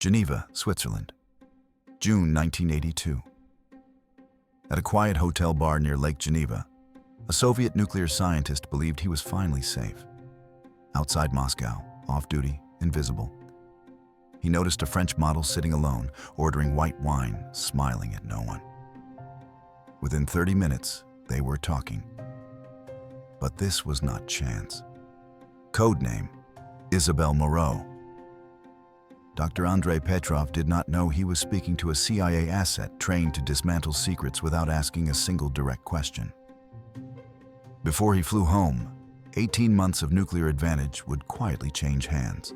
Geneva, Switzerland, June 1982. At a quiet hotel bar near Lake Geneva, a Soviet nuclear scientist believed he was finally safe. Outside Moscow, off-duty, invisible, he noticed a French model sitting alone, ordering white wine, smiling at no one. Within 30 minutes, they were talking. But this was not chance. Codename, Isabelle Moreau. Dr. Andrei Petrov did not know he was speaking to a CIA asset trained to dismantle secrets without asking a single direct question. Before he flew home, 18 months of nuclear advantage would quietly change hands.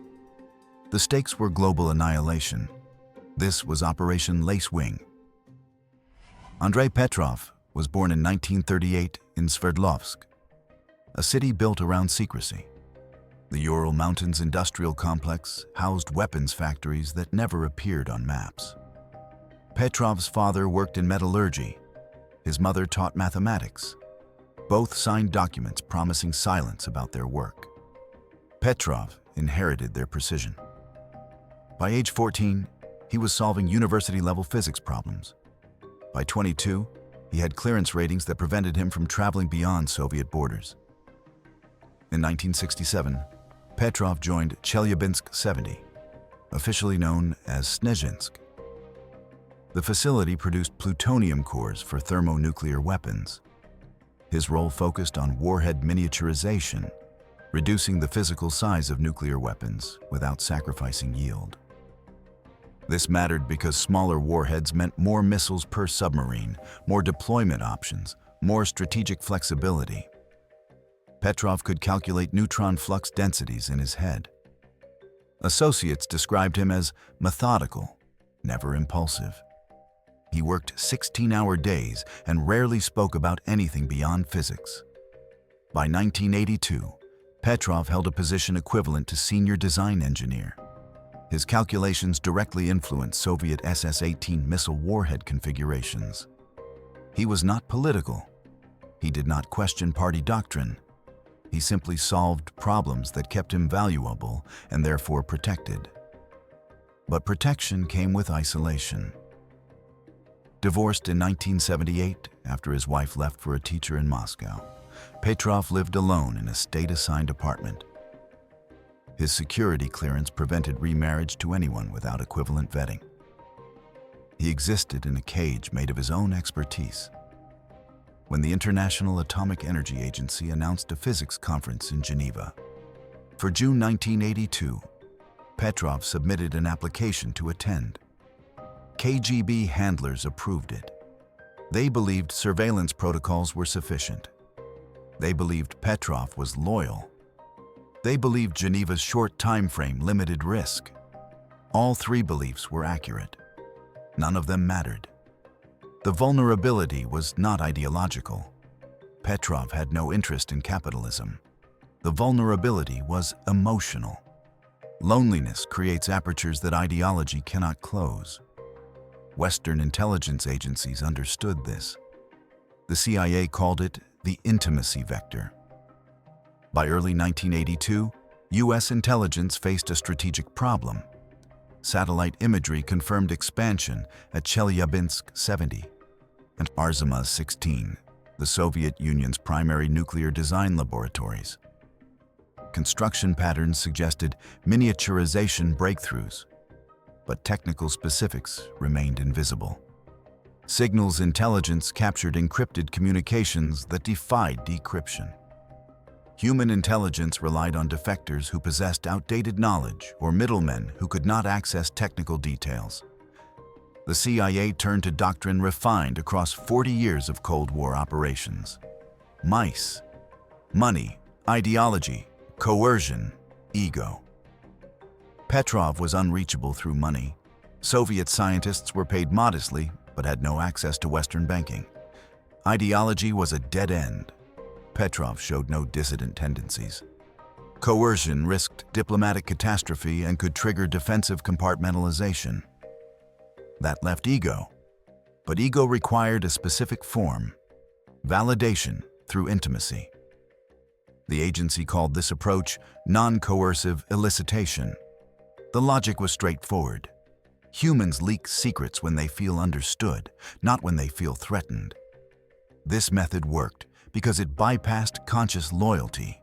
The stakes were global annihilation. This was Operation LACEWING. Andrei Petrov was born in 1938 in Sverdlovsk, a city built around secrecy. The Ural Mountains industrial complex housed weapons factories that never appeared on maps. Petrov's father worked in metallurgy. His mother taught mathematics. Both signed documents promising silence about their work. Petrov inherited their precision. By age 14, he was solving university-level physics problems. By 22, he had clearance ratings that prevented him from traveling beyond Soviet borders. In 1967, Petrov joined Chelyabinsk 70, officially known as Snezhinsk. The facility produced plutonium cores for thermonuclear weapons. His role focused on warhead miniaturization, reducing the physical size of nuclear weapons without sacrificing yield. This mattered because smaller warheads meant more missiles per submarine, more deployment options, more strategic flexibility. Petrov could calculate neutron flux densities in his head. Associates described him as methodical, never impulsive. He worked 16-hour days and rarely spoke about anything beyond physics. By 1982, Petrov held a position equivalent to senior design engineer. His calculations directly influenced Soviet SS-18 missile warhead configurations. He was not political. He did not question party doctrine. He simply solved problems that kept him valuable and therefore protected. But protection came with isolation. Divorced in 1978 after his wife left for a teacher in Moscow, Petrov lived alone in a state-assigned apartment. His security clearance prevented remarriage to anyone without equivalent vetting. He existed in a cage made of his own expertise. When the International Atomic Energy Agency announced a physics conference in Geneva for June 1982, Petrov submitted an application to attend. KGB handlers approved it. They believed surveillance protocols were sufficient. They believed Petrov was loyal. They believed Geneva's short time frame limited risk. All three beliefs were accurate. None of them mattered. The vulnerability was not ideological. Petrov had no interest in capitalism. The vulnerability was emotional. Loneliness creates apertures that ideology cannot close. Western intelligence agencies understood this. The CIA called it the intimacy vector. By early 1982, U.S. intelligence faced a strategic problem. Satellite imagery confirmed expansion at Chelyabinsk 70 and Artemis 16, the Soviet Union's primary nuclear design laboratories. Construction patterns suggested miniaturization breakthroughs, but technical specifics remained invisible. Signals intelligence captured encrypted communications that defied decryption. Human intelligence relied on defectors who possessed outdated knowledge or middlemen who could not access technical details. The CIA turned to doctrine refined across 40 years of Cold War operations. Mice, money, ideology, coercion, ego. Petrov was unreachable through money. Soviet scientists were paid modestly but had no access to Western banking. Ideology was a dead end. Petrov showed no dissident tendencies. Coercion risked diplomatic catastrophe and could trigger defensive compartmentalization. That left ego. But ego required a specific form: validation through intimacy. The agency called this approach non-coercive elicitation. The logic was straightforward. Humans leak secrets when they feel understood, not when they feel threatened. This method worked because it bypassed conscious loyalty.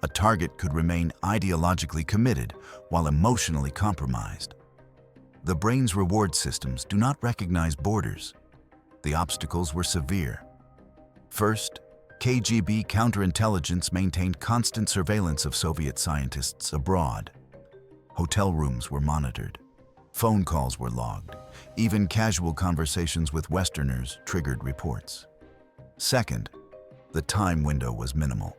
A target could remain ideologically committed while emotionally compromised. The brain's reward systems do not recognize borders. The obstacles were severe. First, KGB counterintelligence maintained constant surveillance of Soviet scientists abroad. Hotel rooms were monitored. Phone calls were logged. Even casual conversations with Westerners triggered reports. Second, the time window was minimal.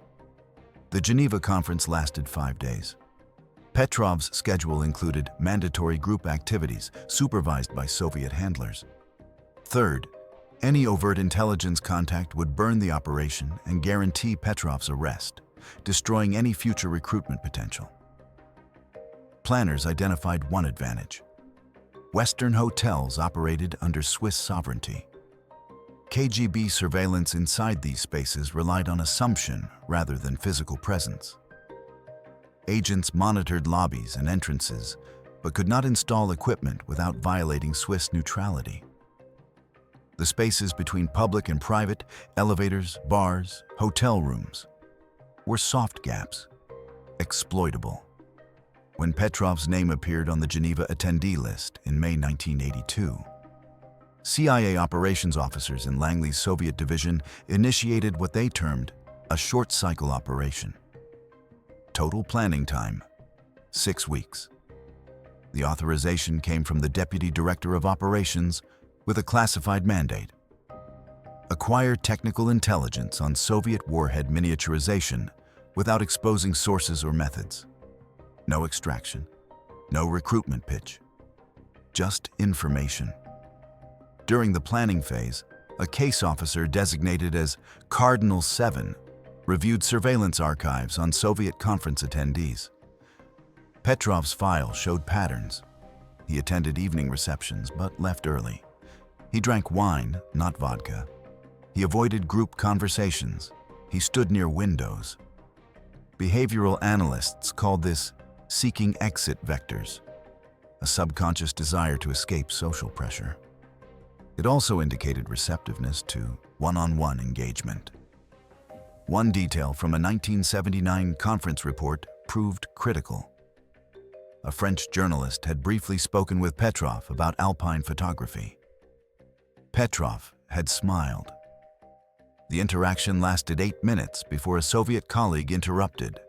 The Geneva conference lasted 5 days. Petrov's schedule included mandatory group activities supervised by Soviet handlers. Third, any overt intelligence contact would burn the operation and guarantee Petrov's arrest, destroying any future recruitment potential. Planners identified one advantage. Western hotels operated under Swiss sovereignty. KGB surveillance inside these spaces relied on assumption rather than physical presence. Agents monitored lobbies and entrances, but could not install equipment without violating Swiss neutrality. The spaces between public and private, elevators, bars, hotel rooms, were soft gaps, exploitable. When Petrov's name appeared on the Geneva attendee list in May 1982, CIA operations officers in Langley's Soviet division initiated what they termed a short-cycle operation. Total planning time, 6 weeks. The authorization came from the Deputy Director of Operations with a classified mandate. Acquire technical intelligence on Soviet warhead miniaturization without exposing sources or methods. No extraction, no recruitment pitch, just information. During the planning phase, a case officer designated as Cardinal 7 reviewed surveillance archives on Soviet conference attendees. Petrov's file showed patterns. He attended evening receptions but left early. He drank wine, not vodka. He avoided group conversations. He stood near windows. Behavioral analysts called this seeking exit vectors, a subconscious desire to escape social pressure. It also indicated receptiveness to one-on-one engagement. One detail from a 1979 conference report proved critical. A French journalist had briefly spoken with Petrov about alpine photography. Petrov had smiled. The interaction lasted 8 minutes before a Soviet colleague interrupted.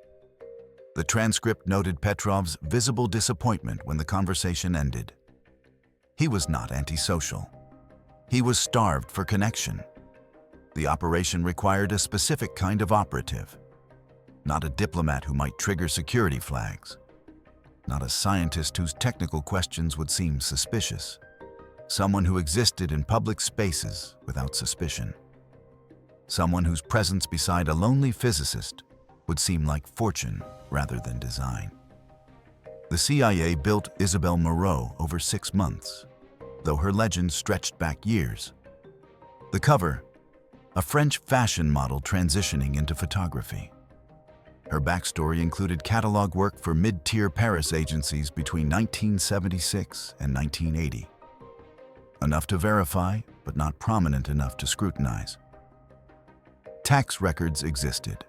The transcript noted Petrov's visible disappointment when the conversation ended. He was not antisocial. He was starved for connection. The operation required a specific kind of operative, not a diplomat who might trigger security flags, not a scientist whose technical questions would seem suspicious, someone who existed in public spaces without suspicion, someone whose presence beside a lonely physicist would seem like fortune rather than design. The CIA built Isabelle Moreau over 6 months, though her legend stretched back years. The cover, a French fashion model transitioning into photography. Her backstory included catalog work for mid-tier Paris agencies between 1976 and 1980. Enough to verify, but not prominent enough to scrutinize. Tax records existed.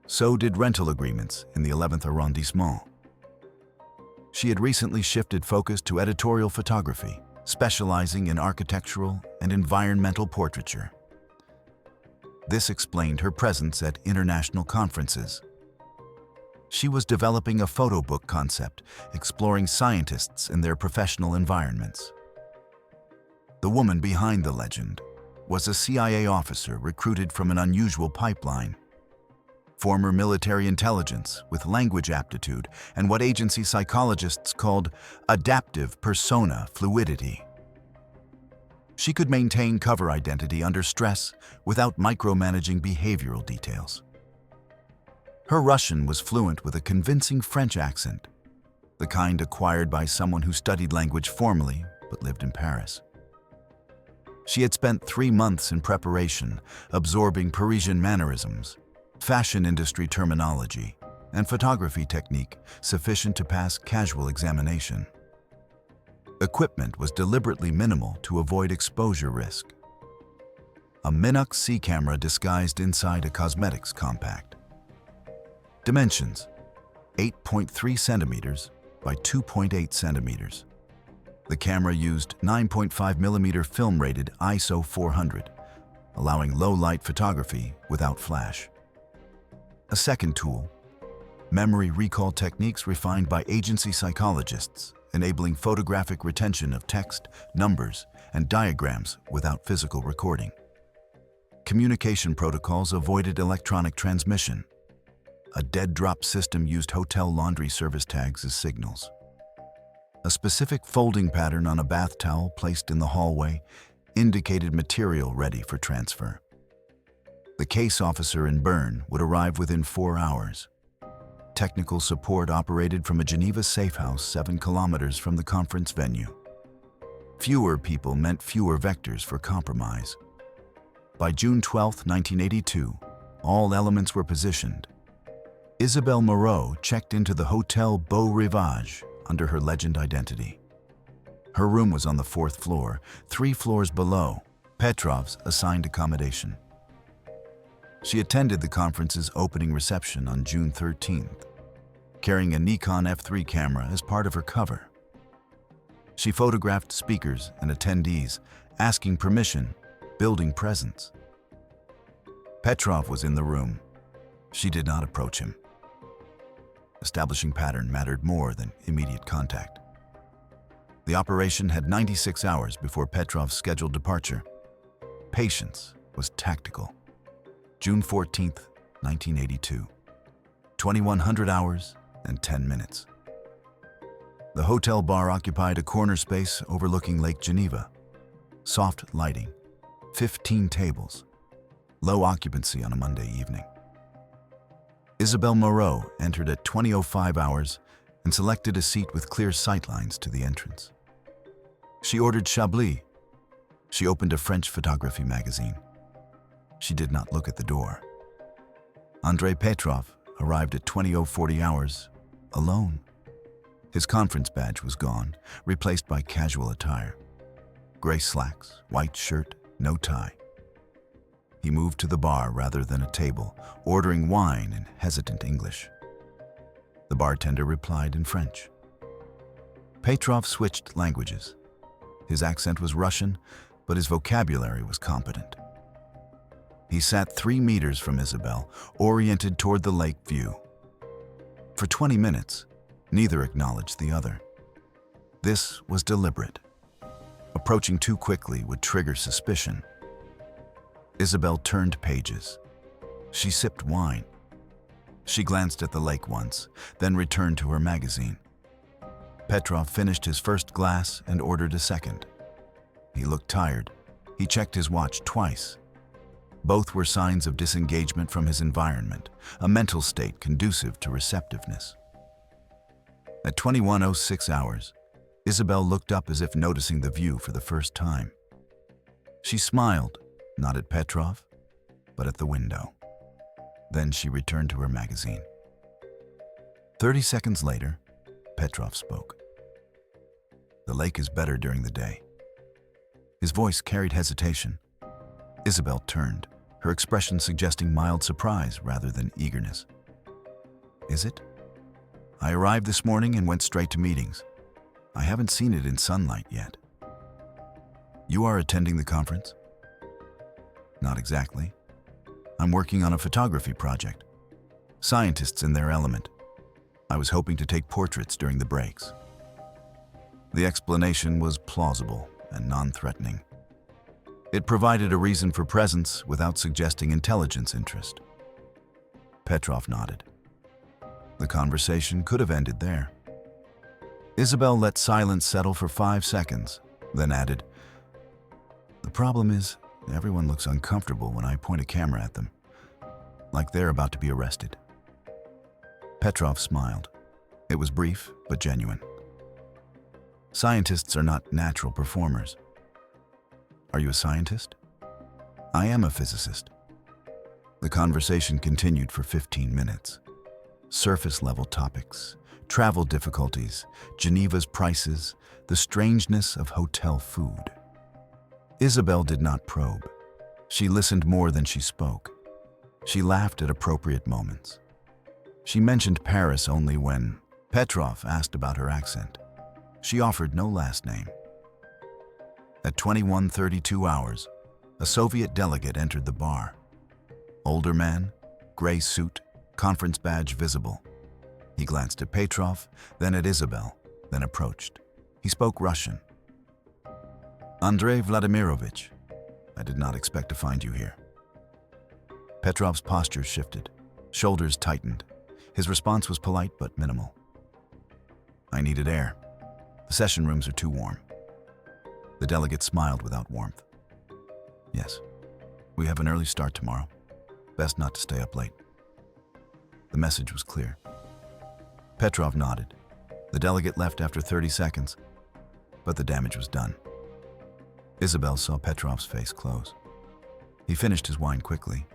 So did rental agreements in the 11th arrondissement. She had recently shifted focus to editorial photography, specializing in architectural and environmental portraiture. This explained her presence at international conferences. She was developing a photo book concept, exploring scientists in their professional environments. The woman behind the legend was a CIA officer recruited from an unusual pipeline. Former military intelligence with language aptitude and what agency psychologists called adaptive persona fluidity. She could maintain cover identity under stress without micromanaging behavioral details. Her Russian was fluent with a convincing French accent, the kind acquired by someone who studied language formally but lived in Paris. She had spent 3 months in preparation, absorbing Parisian mannerisms, fashion industry terminology, and photography technique sufficient to pass casual examination. Equipment was deliberately minimal to avoid exposure risk. A Minux C camera disguised inside a cosmetics compact. Dimensions: 8.3 centimeters by 2.8 centimeters. The camera used 9.5mm film-rated ISO 400, allowing low-light photography without flash. A second tool: memory recall techniques refined by agency psychologists, enabling photographic retention of text, numbers, and diagrams without physical recording. Communication protocols avoided electronic transmission. A dead-drop system used hotel laundry service tags as signals. A specific folding pattern on a bath towel placed in the hallway indicated material ready for transfer. The case officer in Bern would arrive within 4 hours. Technical support operated from a Geneva safe house 7 kilometers from the conference venue. Fewer people meant fewer vectors for compromise. By June 12, 1982, all elements were positioned. Isabelle Moreau checked into the Hotel Beau Rivage under her legend identity. Her room was on the 4th floor, 3 floors below Petrov's assigned accommodation. She attended the conference's opening reception on June 13th, carrying a Nikon F3 camera as part of her cover. She photographed speakers and attendees, asking permission, building presence. Petrov was in the room. She did not approach him. Establishing pattern mattered more than immediate contact. The operation had 96 hours before Petrov's scheduled departure. Patience was tactical. June 14, 1982. 2100 hours and 10 minutes. The hotel bar occupied a corner space overlooking Lake Geneva. Soft lighting, 15 tables, low occupancy on a Monday evening. Isabelle Moreau entered at 20:05 hours and selected a seat with clear sightlines to the entrance. She ordered Chablis. She opened a French photography magazine. She did not look at the door. Andrei Petrov arrived at 20:40 hours, alone. His conference badge was gone, replaced by casual attire. Gray slacks, white shirt, no tie. He moved to the bar rather than a table, ordering wine in hesitant English. The bartender replied in French. Petrov switched languages. His accent was Russian, but his vocabulary was competent. He sat 3 meters from Isabelle, oriented toward the lake view. For 20 minutes, neither acknowledged the other. This was deliberate. Approaching too quickly would trigger suspicion. Isabelle turned pages. She sipped wine. She glanced at the lake once, then returned to her magazine. Petrov finished his first glass and ordered a second. He looked tired. He checked his watch twice. Both were signs of disengagement from his environment, a mental state conducive to receptiveness. At 21:06 hours, Isabelle looked up as if noticing the view for the first time. She smiled, not at Petrov, but at the window. Then she returned to her magazine. 30 seconds later, Petrov spoke. "The lake is better during the day." His voice carried hesitation. Isabelle turned, her expression suggesting mild surprise rather than eagerness. "Is it? I arrived this morning and went straight to meetings. I haven't seen it in sunlight yet." "You are attending the conference?" "Not exactly. I'm working on a photography project. Scientists in their element. I was hoping to take portraits during the breaks." The explanation was plausible and non-threatening. It provided a reason for presence without suggesting intelligence interest. Petrov nodded. The conversation could have ended there. Isabelle let silence settle for 5 seconds, then added, "The problem is, everyone looks uncomfortable when I point a camera at them, like they're about to be arrested." Petrov smiled. It was brief, but genuine. Scientists are not natural performers. "Are you a scientist?" "I am a physicist." The conversation continued for 15 minutes. Surface-level topics, travel difficulties, Geneva's prices, the strangeness of hotel food. Isabelle did not probe. She listened more than she spoke. She laughed at appropriate moments. She mentioned Paris only when Petrov asked about her accent. She offered no last name. At 21:32 hours, a Soviet delegate entered the bar. Older man, gray suit, conference badge visible. He glanced at Petrov, then at Isabelle, then approached. He spoke Russian. "Andrei Vladimirovich, I did not expect to find you here." Petrov's posture shifted, shoulders tightened. His response was polite but minimal. "I needed air. The session rooms are too warm." The delegate smiled without warmth. "Yes, we have an early start tomorrow. Best not to stay up late." The message was clear. Petrov nodded. The delegate left after 30 seconds, but the damage was done. Isabelle saw Petrov's face close. He finished his wine quickly.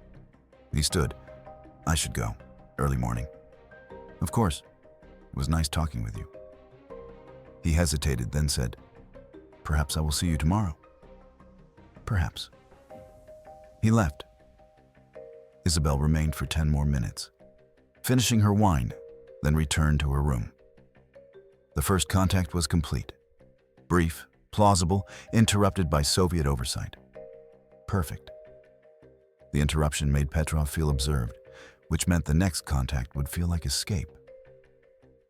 He stood. "I should go. Early morning." "Of course. It was nice talking with you." He hesitated, then said, "Perhaps I will see you tomorrow." "Perhaps." He left. Isabelle remained for 10 more minutes, finishing her wine, then returned to her room. The first contact was complete. Brief, plausible, interrupted by Soviet oversight. Perfect. The interruption made Petrov feel observed, which meant the next contact would feel like escape.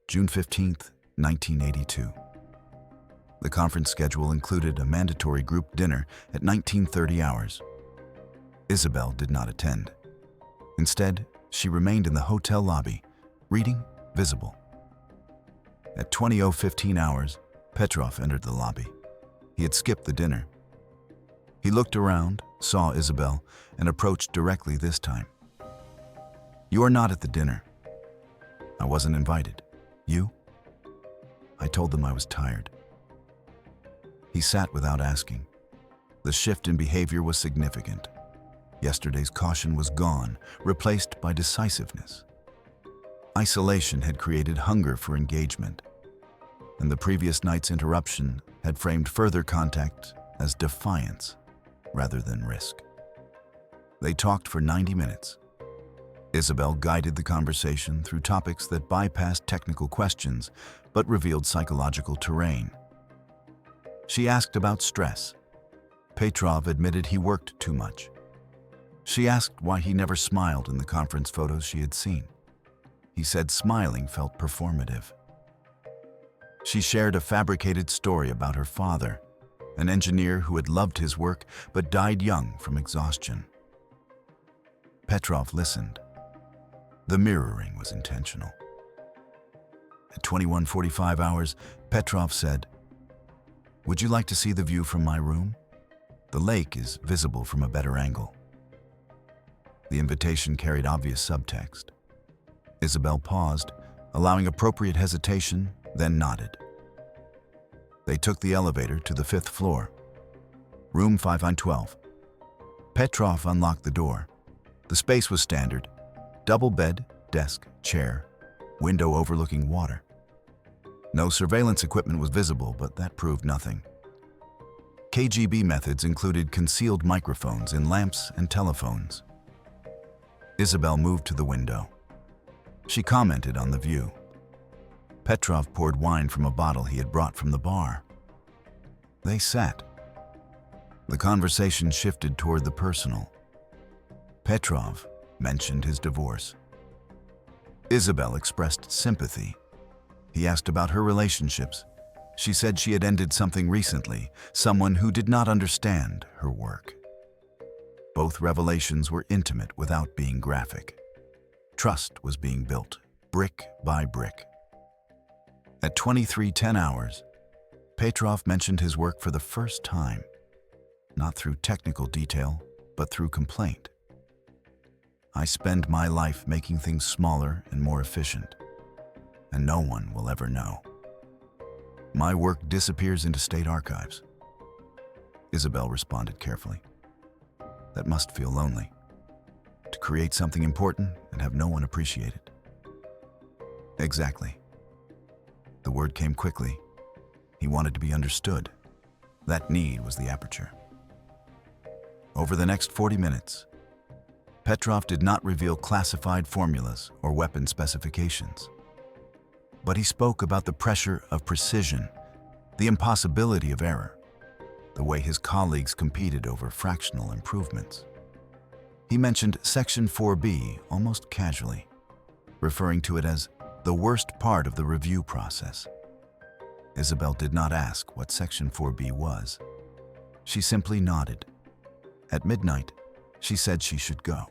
June 15th, 1982. The conference schedule included a mandatory group dinner at 19:30 hours. Isabelle did not attend. Instead, she remained in the hotel lobby, reading visible. At 20:15 hours, Petrov entered the lobby. He had skipped the dinner. He looked around, saw Isabelle, and approached directly this time. "You are not at the dinner." "I wasn't invited. You?" "I told them I was tired." He sat without asking. The shift in behavior was significant. Yesterday's caution was gone, replaced by decisiveness. Isolation had created hunger for engagement, and the previous night's interruption had framed further contact as defiance rather than risk. They talked for 90 minutes. Isabelle guided the conversation through topics that bypassed technical questions but revealed psychological terrain. She asked about stress. Petrov admitted he worked too much. She asked why he never smiled in the conference photos she had seen. He said smiling felt performative. She shared a fabricated story about her father, an engineer who had loved his work but died young from exhaustion. Petrov listened. The mirroring was intentional. At 21:45 hours, Petrov said, "Would you like to see the view from my room? The lake is visible from a better angle." The invitation carried obvious subtext. Isabelle paused, allowing appropriate hesitation, then nodded. They took the elevator to the 5th floor. Room 512. Petrov unlocked the door. The space was standard. Double bed, desk, chair, window overlooking water. No surveillance equipment was visible, but that proved nothing. KGB methods included concealed microphones in lamps and telephones. Isabelle moved to the window. She commented on the view. Petrov poured wine from a bottle he had brought from the bar. They sat. The conversation shifted toward the personal. Petrov mentioned his divorce. Isabelle expressed sympathy. He asked about her relationships. She said she had ended something recently, someone who did not understand her work. Both revelations were intimate without being graphic. Trust was being built, brick by brick. At 23:10 hours, Petrov mentioned his work for the first time, not through technical detail, but through complaint. "I spend my life making things smaller and more efficient, and no one will ever know. My work disappears into state archives." Isabelle responded carefully. "That must feel lonely, to create something important and have no one appreciate it." "Exactly. The word came quickly. He wanted to be understood. That need was the aperture. Over the next 40 minutes, Petrov did not reveal classified formulas or weapon specifications. But he spoke about the pressure of precision, the impossibility of error, the way his colleagues competed over fractional improvements. He mentioned Section 4B almost casually, referring to it as the worst part of the review process. Isabelle did not ask what Section 4B was. She simply nodded. At midnight, she said she should go.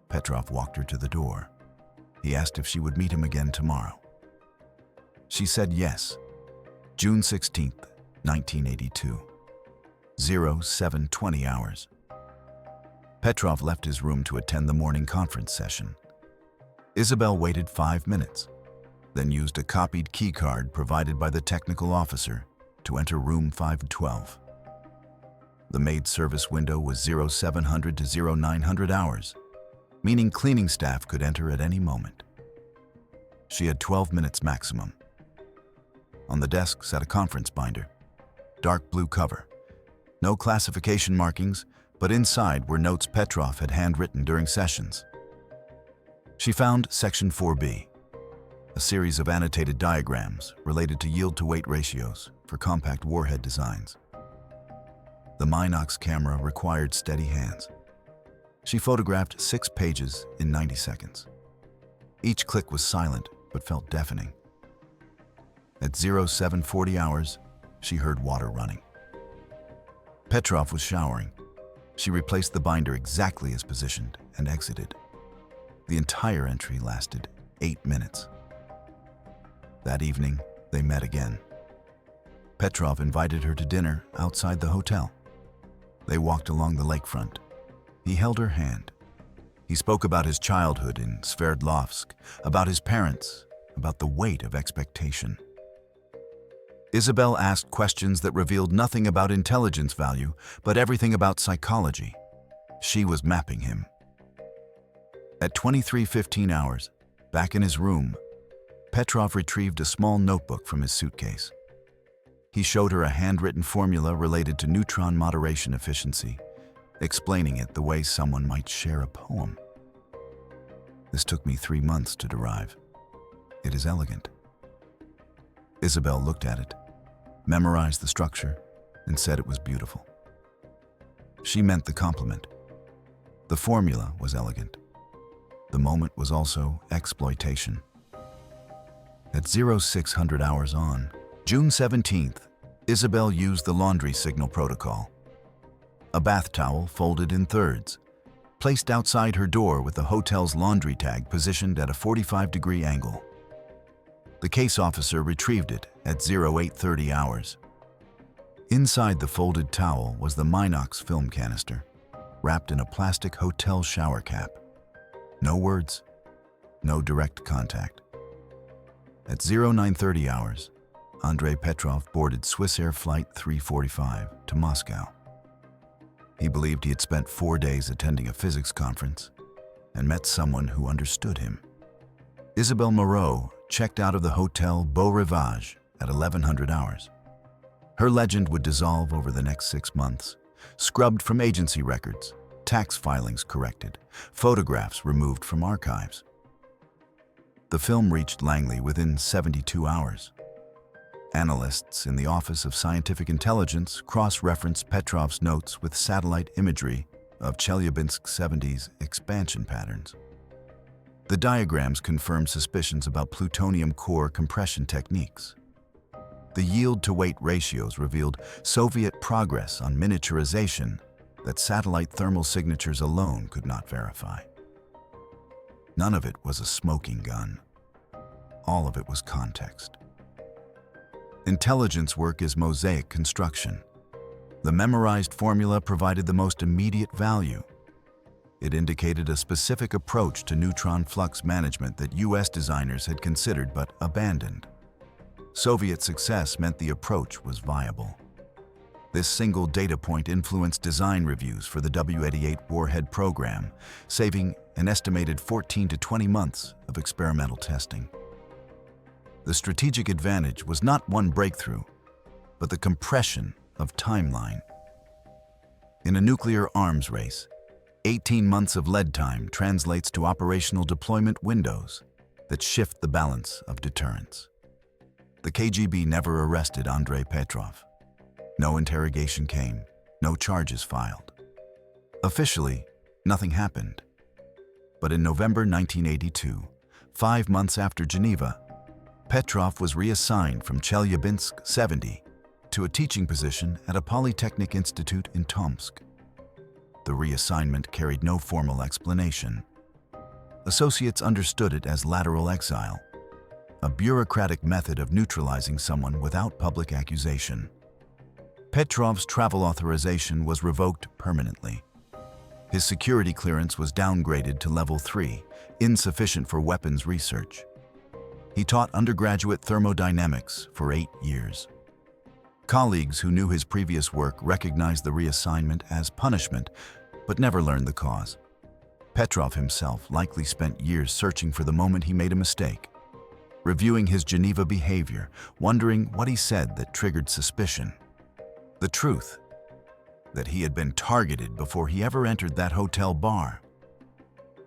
Petrov walked her to the door. He asked if she would meet him again tomorrow. She said yes. June 16, 1982. 07:20 hours. Petrov left his room to attend the morning conference session. Isabelle waited 5 minutes, then used a copied key card provided by the technical officer to enter room 512. The maid service window was 0700 to 0900 hours, meaning cleaning staff could enter at any moment. She had 12 minutes maximum. On the desk sat a conference binder, dark blue cover. No classification markings, but inside were notes Petrov had handwritten during sessions. She found Section 4B, a series of annotated diagrams related to yield-to-weight ratios for compact warhead designs. The Minox camera required steady hands. She photographed 6 pages in 90 seconds. Each click was silent but felt deafening. At 0740 hours, she heard water running. Petrov was showering. She replaced the binder exactly as positioned and exited. The entire entry lasted 8 minutes. That evening, they met again. Petrov invited her to dinner outside the hotel. They walked along the lakefront. He held her hand. He spoke about his childhood in Sverdlovsk, about his parents, about the weight of expectation. Isabelle asked questions that revealed nothing about intelligence value, but everything about psychology. She was mapping him. At 23:15 hours, back in his room, Petrov retrieved a small notebook from his suitcase. He showed her a handwritten formula related to neutron moderation efficiency, explaining it the way someone might share a poem. This took me 3 months to derive. It is elegant. Isabelle looked at it, memorized the structure, and said it was beautiful. She meant the compliment. The formula was elegant. The moment was also exploitation. At 0600 hours on, June 17th, Isabelle used the laundry signal protocol. A bath towel folded in thirds, placed outside her door with the hotel's laundry tag positioned at a 45-degree angle. The case officer retrieved it at 0830 hours. Inside the folded towel was the Minox film canister, wrapped in a plastic hotel shower cap. No words, no direct contact. At 0930 hours, Andrei Petrov boarded Swissair Flight 345 to Moscow. He believed he had spent 4 days attending a physics conference and met someone who understood him. Isabelle Moreau checked out of the Hotel Beau Rivage at 1100 hours. Her legend would dissolve over the next 6 months, scrubbed from agency records, tax filings corrected, photographs removed from archives. The film reached Langley within 72 hours. Analysts in the Office of Scientific Intelligence cross-referenced Petrov's notes with satellite imagery of Chelyabinsk 70's expansion patterns. The diagrams confirmed suspicions about plutonium core compression techniques. The yield-to-weight ratios revealed Soviet progress on miniaturization that satellite thermal signatures alone could not verify. None of it was a smoking gun. All of it was context. Intelligence work is mosaic construction. The memorized formula provided the most immediate value. It indicated a specific approach to neutron flux management that U.S. designers had considered but abandoned. Soviet success meant the approach was viable. This single data point influenced design reviews for the W-88 warhead program, saving an estimated 14 to 20 months of experimental testing. The strategic advantage was not one breakthrough, but the compression of timeline. In a nuclear arms race, 18 months of lead time translates to operational deployment windows that shift the balance of deterrence. The KGB never arrested Andrei Petrov. No interrogation came, no charges filed. Officially, nothing happened. But in November 1982, 5 months after Geneva, Petrov was reassigned from Chelyabinsk 70 to a teaching position at a polytechnic institute in Tomsk. The reassignment carried no formal explanation. Associates understood it as lateral exile, a bureaucratic method of neutralizing someone without public accusation. Petrov's travel authorization was revoked permanently. His security clearance was downgraded to level 3, insufficient for weapons research. He taught undergraduate thermodynamics for 8 years. Colleagues who knew his previous work recognized the reassignment as punishment, but never learned the cause. Petrov himself likely spent years searching for the moment he made a mistake, reviewing his Geneva behavior, wondering what he said that triggered suspicion. The truth, that he had been targeted before he ever entered that hotel bar,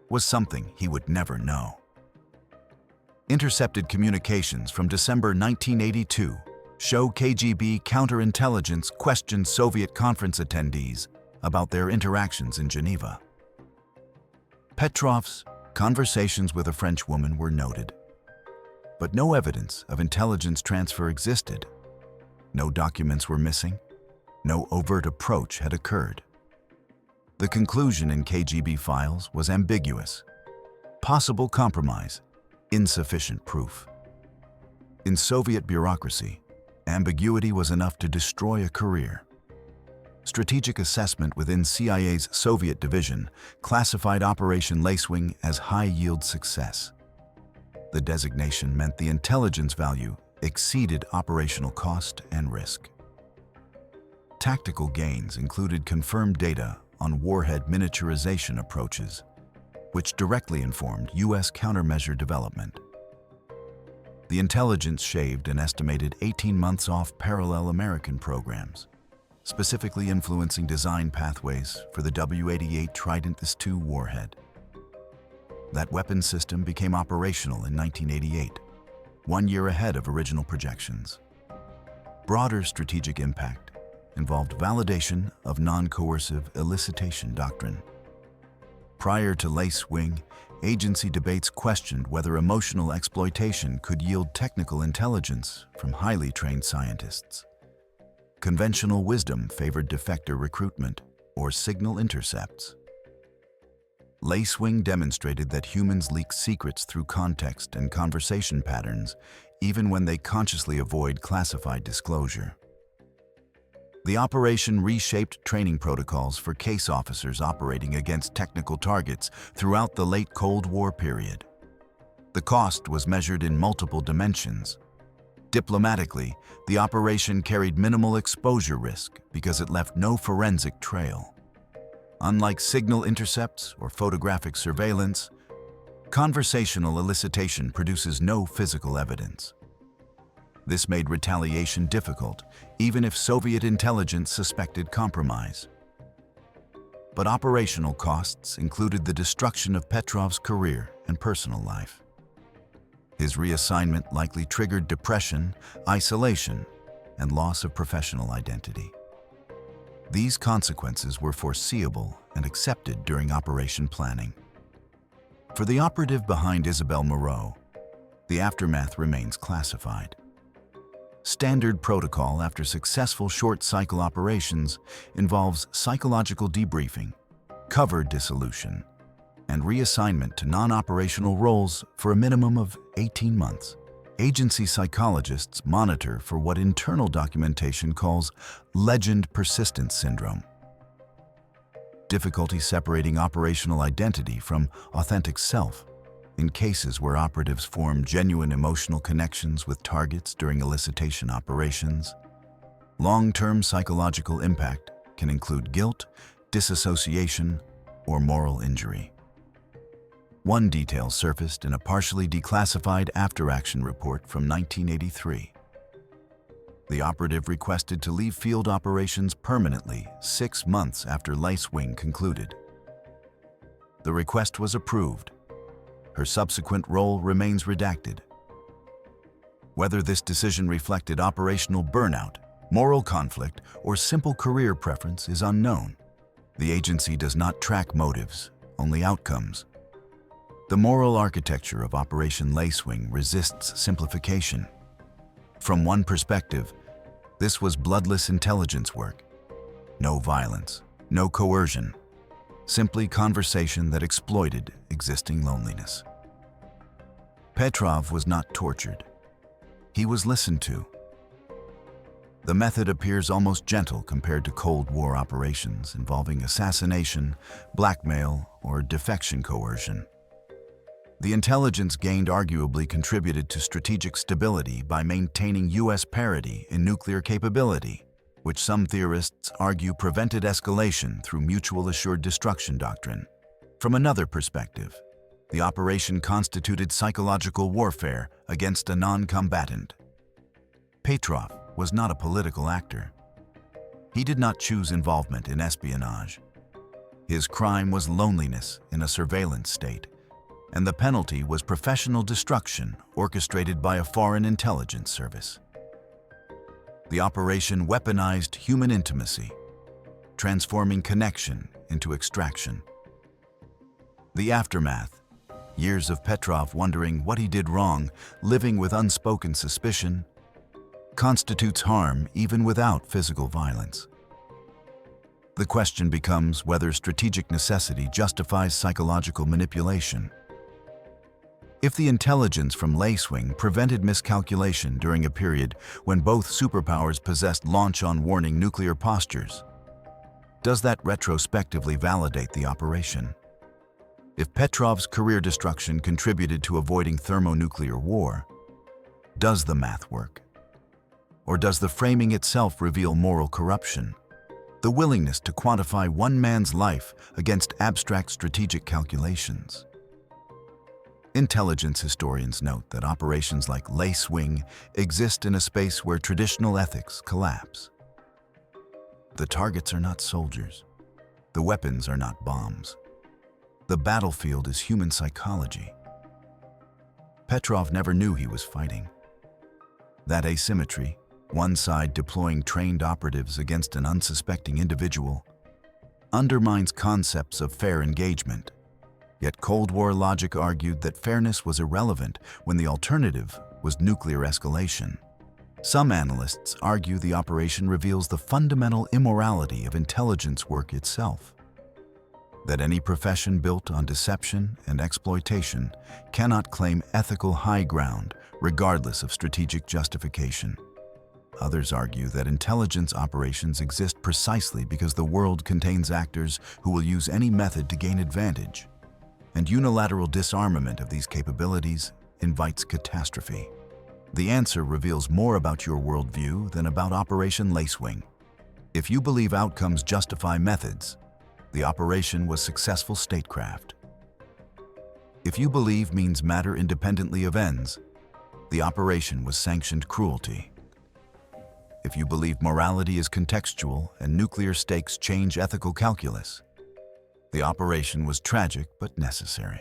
was something he would never know. Intercepted communications from December 1982 show KGB counterintelligence questioned Soviet conference attendees about their interactions in Geneva. Petrov's conversations with a French woman were noted, but no evidence of intelligence transfer existed. No documents were missing. No overt approach had occurred. The conclusion in KGB files was ambiguous. Possible compromise, insufficient proof. In Soviet bureaucracy, ambiguity was enough to destroy a career. Strategic assessment within CIA's Soviet division classified Operation LACEWING as high-yield success. The designation meant the intelligence value exceeded operational cost and risk. Tactical gains included confirmed data on warhead miniaturization approaches, which directly informed U.S. countermeasure development. The intelligence shaved an estimated 18 months off parallel American programs, specifically influencing design pathways for the W-88 Trident II warhead. That weapon system became operational in 1988, 1 year ahead of original projections. Broader strategic impact involved validation of non-coercive elicitation doctrine. Prior to LACEWING, agency debates questioned whether emotional exploitation could yield technical intelligence from highly trained scientists. Conventional wisdom favored defector recruitment or signal intercepts. LACEWING demonstrated that humans leak secrets through context and conversation patterns, even when they consciously avoid classified disclosure. The operation reshaped training protocols for case officers operating against technical targets throughout the late Cold War period. The cost was measured in multiple dimensions. Diplomatically, the operation carried minimal exposure risk because it left no forensic trail. Unlike signal intercepts or photographic surveillance, conversational elicitation produces no physical evidence. This made retaliation difficult, even if Soviet intelligence suspected compromise. But operational costs included the destruction of Petrov's career and personal life. His reassignment likely triggered depression, isolation, and loss of professional identity. These consequences were foreseeable and accepted during operation planning. For the operative behind Isabelle Moreau, the aftermath remains classified. Standard protocol after successful short-cycle operations involves psychological debriefing, cover dissolution, and reassignment to non-operational roles for a minimum of 18 months. Agency psychologists monitor for what internal documentation calls legend persistence syndrome. Difficulty separating operational identity from authentic self. In cases where operatives form genuine emotional connections with targets during elicitation operations, long-term psychological impact can include guilt, disassociation, or moral injury. One detail surfaced in a partially declassified after-action report from 1983. The operative requested to leave field operations permanently 6 months after LACEWING concluded. The request was approved. Her subsequent role remains redacted. Whether this decision reflected operational burnout, moral conflict, or simple career preference is unknown. The agency does not track motives, only outcomes. The moral architecture of Operation LACEWING resists simplification. From one perspective, this was bloodless intelligence work. No violence, no coercion, simply conversation that exploited existing loneliness. Petrov was not tortured. He was listened to. The method appears almost gentle compared to Cold War operations involving assassination, blackmail, or defection coercion. The intelligence gained arguably contributed to strategic stability by maintaining U.S. parity in nuclear capability, which some theorists argue prevented escalation through mutual assured destruction doctrine. From another perspective, the operation constituted psychological warfare against a non-combatant. Petrov was not a political actor. He did not choose involvement in espionage. His crime was loneliness in a surveillance state, and the penalty was professional destruction orchestrated by a foreign intelligence service. The operation weaponized human intimacy, transforming connection into extraction. The aftermath, years of Petrov wondering what he did wrong, living with unspoken suspicion, constitutes harm even without physical violence. The question becomes whether strategic necessity justifies psychological manipulation. If the intelligence from LACEWING prevented miscalculation during a period when both superpowers possessed launch-on-warning nuclear postures, does that retrospectively validate the operation? If Petrov's career destruction contributed to avoiding thermonuclear war, does the math work? Or does the framing itself reveal moral corruption? The willingness to quantify one man's life against abstract strategic calculations. Intelligence historians note that operations like LACEWING exist in a space where traditional ethics collapse. The targets are not soldiers. The weapons are not bombs. The battlefield is human psychology. Petrov never knew he was fighting. That asymmetry, one side deploying trained operatives against an unsuspecting individual, undermines concepts of fair engagement. Yet Cold War logic argued that fairness was irrelevant when the alternative was nuclear escalation. Some analysts argue the operation reveals the fundamental immorality of intelligence work itself. That any profession built on deception and exploitation cannot claim ethical high ground regardless of strategic justification. Others argue that intelligence operations exist precisely because the world contains actors who will use any method to gain advantage, and unilateral disarmament of these capabilities invites catastrophe. The answer reveals more about your worldview than about Operation LACEWING. If you believe outcomes justify methods, the operation was successful statecraft. If you believe means matter independently of ends, the operation was sanctioned cruelty. If you believe morality is contextual and nuclear stakes change ethical calculus, the operation was tragic but necessary.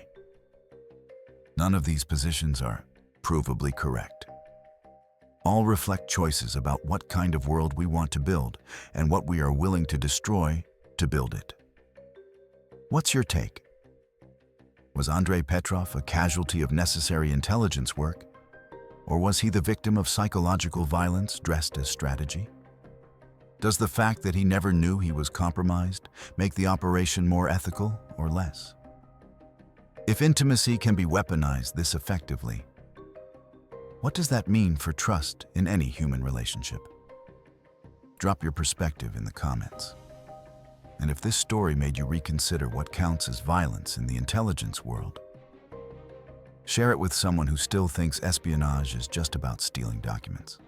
None of these positions are provably correct. All reflect choices about what kind of world we want to build and what we are willing to destroy to build it. What's your take? Was Andrei Petrov a casualty of necessary intelligence work? Or was he the victim of psychological violence dressed as strategy? Does the fact that he never knew he was compromised make the operation more ethical or less? If intimacy can be weaponized this effectively, what does that mean for trust in any human relationship? Drop your perspective in the comments. And if this story made you reconsider what counts as violence in the intelligence world, share it with someone who still thinks espionage is just about stealing documents.